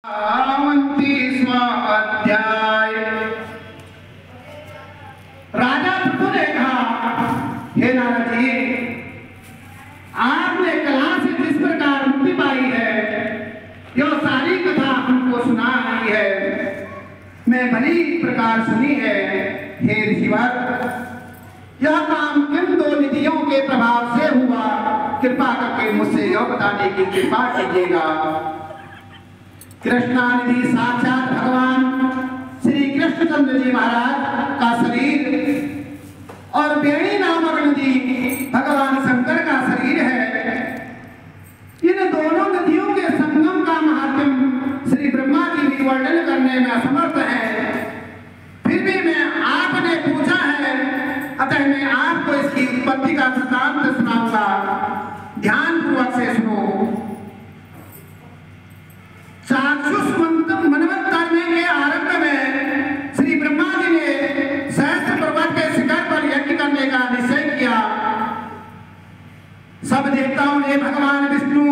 29वां अध्याय। राजा पृथु ने कहा, हे नारद जी, आपने कला से जिस प्रकार मुक्ति पाई है, यह सारी कथा हमको सुनाई है, मैं भली प्रकार सुनी है। हे ऋषिवर, यह काम किन दो निधियों के प्रभाव से हुआ, कृपा करके मुझसे यह बताने की कृपा कीजिएगा। कृष्णानिधि साक्षात भगवान श्री कृष्णचंद्र जी महाराज का शरीर और बेणी नामक नदी भगवान शंकर का शरीर है। इन दोनों नदियों के संगम का महात्म्य श्री ब्रह्मा जी भी वर्णन करने में असमर्थ है। फिर भी मैं आपने पूछा है, अतः मैं आपको इसकी उत्पत्ति का वृत्तांत सुनाऊंगा। ध्यान पूर्वक से सुनो। चाक्षुष मनवंतर के आरंभ में श्री ब्रह्मा जी ने सहस्त्र पर्वत के शिखर पर यज्ञ करने का निश्चय किया। सब देवताओं ने भगवान विष्णु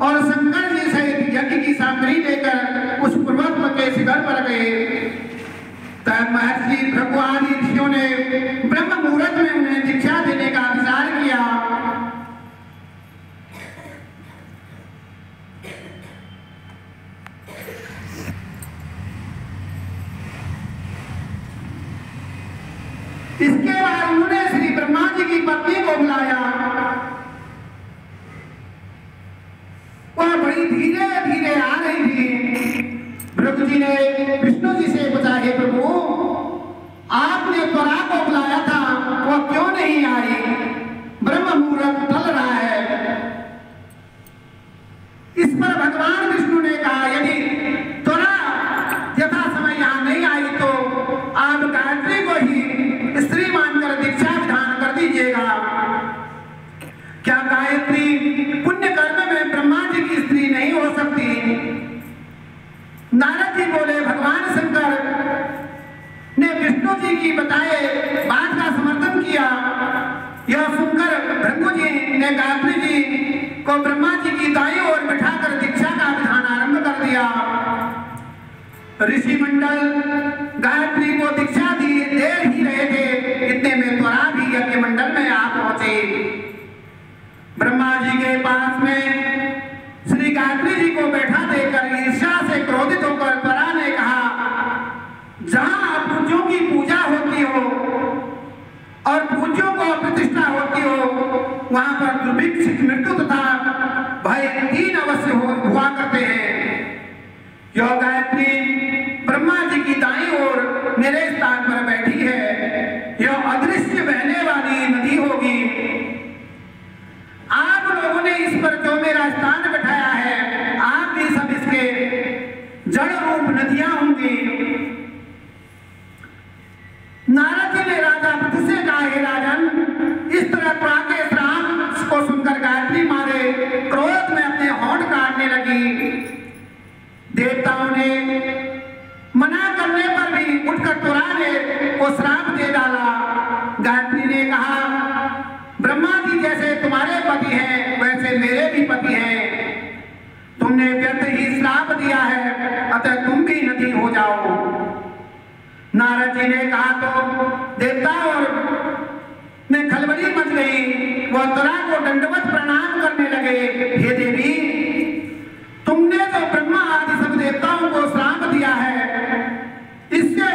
और शंकर जी सहित यज्ञ की सामग्री लेकर उस पर्वत के शिखर पर गए। तब महर्षि भृगु आदि ऋषियों ने ब्रह्म मुहूर्त में उन्हें दीक्षा देने का विचार किया। इसके बाद उन्होंने श्री ब्रह्मा जी की पत्नी को बुलाया। वह बड़ी धीरे धीरे आ रही थी। भृगु जी ने विष्णु जी से पूछा, हे प्रभु, आपने त्वरा को बुलाया था, वह क्यों नहीं आई? ब्रह्म मुहूर्त टल रहा है। इस पर भगवान विष्णु ने कहा, यदि त्वरा यथा समय यहाँ नहीं आई तो आप गायत्री को ही स्त्री मानकर दीक्षा विधान कर दीजिएगा। क्या गायत्री पुण्य कर्म में ब्रह्मा जी की स्त्री नहीं हो सकती? नारद जी बोले, भगवान शंकर ने विष्णु जी की बताए बात का समर्थन किया। यह सुनकर भृगु जी ने गायत्री जी को ब्रह्मा जी की दाईं ओर बिठाकर दीक्षा का विधान आरंभ कर दिया। ऋषि मंडल गायत्री को दीक्षा दी दे ही रहे थे, इतने में त्वरा भी यज्ञ मंडल में आ पहुंचे। ब्रह्मा जी के पास में श्री गायत्री जी को बैठा देकर ईर्ष्या से क्रोधित होकर त्वरा ने कहा, जहां पूज्यों की पूजा होती हो और पूज्यों को प्रतिष्ठा होती हो, वहां पर दुर्भिक्ष, मृत्यु तथा भय तीन अवश्य हुआ करते हैं। यह गायत्री ब्रह्मा जी की दाईं ओर मेरे स्थान पर बैठी है। यह अदृश्य बहने वाली नदी होगी। आप लोगों ने इस पर जो मेरा स्थान बैठाया है, आप भी सब इसके जड़ रूप नदियां होंगी। नारद जी ने राजा पृथु से कहा, हे राजन, इस तरह त्वरा के श्राप को सुनकर गायत्री मारे क्रोध में अपने होंठ काटने लगी। देवताओं ने मना करने पर भी उठकर त्वरा ने को श्राप दे डाला। गायत्री ने कहा, ब्रह्मा जी जैसे तुम्हारे पति हैं, वैसे मेरे भी पति हैं। तुमने व्यर्थ ही श्राप दिया है, अतः तुम भी नदी हो जाओ। नारद जी ने कहा तो देवताओं में खलबली मच गई। वह त्वरा को दंडवत प्रणाम करने लगे। हे देवी, तुमने जो ब्रह्मा आदि सब देवताओं को श्राप दिया है, इससे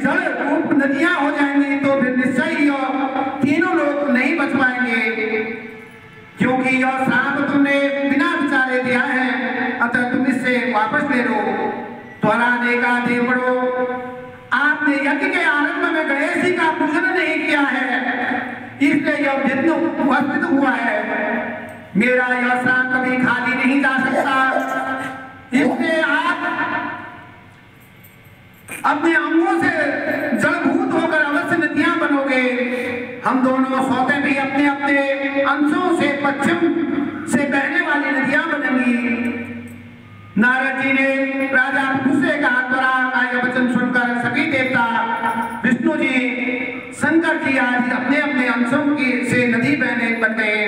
जड़ रूप नदियां हो जाएंगी, तो फिर निश्चय ही तीनों लोग नहीं बच पाएंगे, क्योंकि यह श्राप तुमने बिना विचारे दिया है, अतः तुम इससे वापस ले लो। त्वरा ने कहा, देवड़ो, आपने यज्ञ के आरंभ में गणेश जी का पूजन नहीं किया है, इसलिए यह विघ्न उपस्थित हुआ है। मेरा यह श्राप कभी खाली नहीं जा सकता, इसलिए आप अपने अंगों से जलभूत होकर अवश्य नदियां बनोगे। हम दोनों सौते भी अपने अपने अंशों से पश्चिम से बहने वाली नदियां बनेंगी। नारद जी ने राजा पृथु से कहा, त्वरा का यह वचन सुनकर सभी देवता, विष्णु जी, शंकर जी आदि अपने अपने अंशों की से नदी बहने बन गए।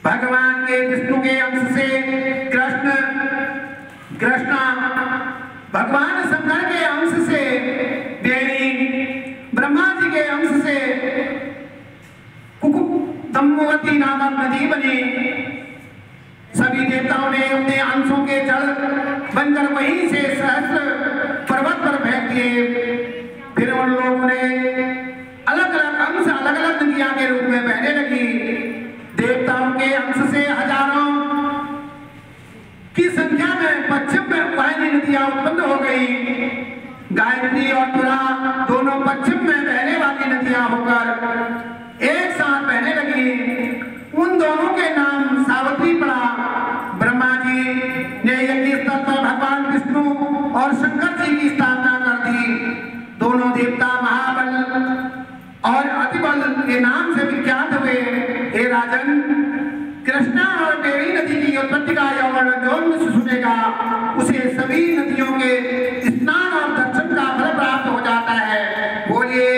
भगवान के विष्णु के अंश से कृष्ण, कृष्ण, कृष्णा भगवान शंकर के अंश से बेणी, ब्रह्मा जी के अंश से कुकुदम्मवती नामक नदी बनी। सभी देवताओं ने अपने अंशों के जल बनकर वहीं से सहस्त्र पर्वत पर फेंक दिए। फिर उन लोगों ने अलग अलग अंश अलग अलग नदियां के रूप में बहने लगी। देवताओं के अंश से हजारों की संख्या में पश्चिम में वाहिनी नदियां उत्पन्न हो गई। गायत्री और तुरा दोनों पश्चिम में बहने वाली नदियां होकर एक साथ बहने लगी। उन दोनों के नाम सावित्री पड़ा। ब्रह्मा जी ने यज्ञ स्थल पर भगवान विष्णु और शंकर जी की स्थापना कर दी। दोनों देवता महाबल और अतिबल के नाम से विख्यात हुए। हे राजन, कृष्णा और बेणी नदी की उत्पत्ति का यह वर्णन जो मनुष्य सुनेगा उसे सभी नदियों के स्नान और दर्शन का फल प्राप्त हो जाता है। बोलिए